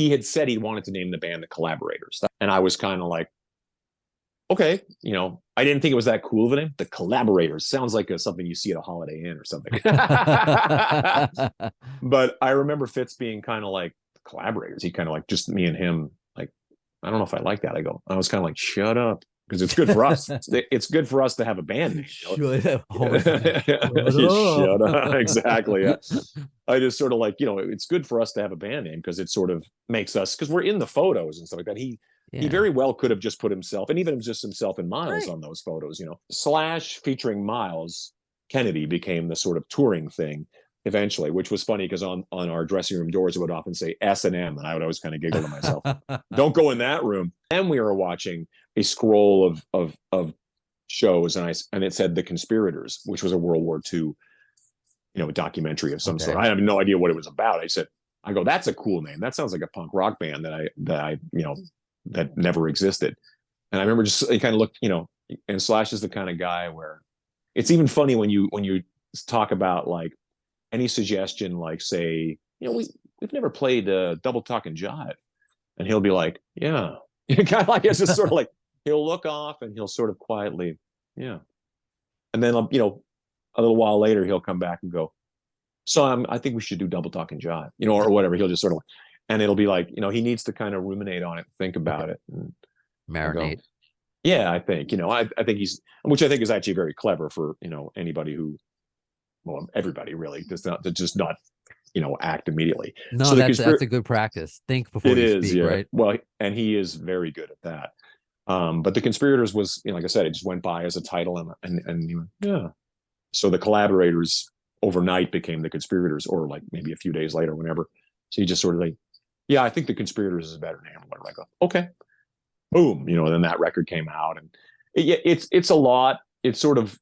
he had said he wanted to name the band the Collaborators. And I was kind of like, okay, I didn't think it was that cool of a name. The Collaborators sounds like something you see at a Holiday Inn or something. But I remember Fitz being kind of like, Collaborators. He kind of like, just me and him, like, I don't know if I like that. I was kind of like, shut up. Because it's good for us. It's good for us to have a band name. Shut up. Shut up. Exactly. Yeah. I just sort of like, it's good for us to have a band name because it sort of makes us, because we're in the photos and stuff like that. He very well could have just put himself, and even just himself and Myles on those photos. Slash featuring Myles Kennedy became the sort of touring thing eventually, which was funny because on our dressing room doors it would often say S&M, and I would always kind of giggle to myself, don't go in that room. And we were watching a scroll of shows, and it said The Conspirators, which was a World War II a documentary of some sort. I have no idea what it was about. I go, that's a cool name. That sounds like a punk rock band that never existed. And I remember just kind of looked, and Slash is the kind of guy where it's even funny when you talk about like any suggestion, like say, we've never played Double Talk and Jive, and he'll be like, yeah, kind of like, it's just sort of like, he'll look off and he'll sort of quietly, yeah, and then a little while later he'll come back and go, so I think we should do Double Talk and Jive, or whatever. He'll just sort of, and it'll be like, he needs to kind of ruminate on it, think about it, and marinate. Yeah, I think, I think which I think is actually very clever for, anybody who, well, everybody really does not, act immediately. No, so that's a good practice. Think before you speak, right? Well, and he is very good at that. But The Conspirators was, like I said, it just went by as a title, and yeah. So The Collaborators overnight became The Conspirators, or like maybe a few days later, whenever. So he just sort of like, yeah, I think The Conspirators is a better name. Whatever. I go, okay, boom, then that record came out, and it's a lot. It's sort of,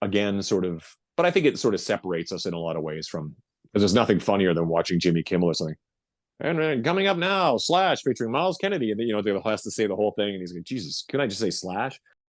again, sort of, but I think it sort of separates us in a lot of ways from, because there's nothing funnier than watching Jimmy Kimmel or something. And coming up now, Slash featuring Myles Kennedy, and they'll has to say the whole thing, and he's like, Jesus, can I just say Slash?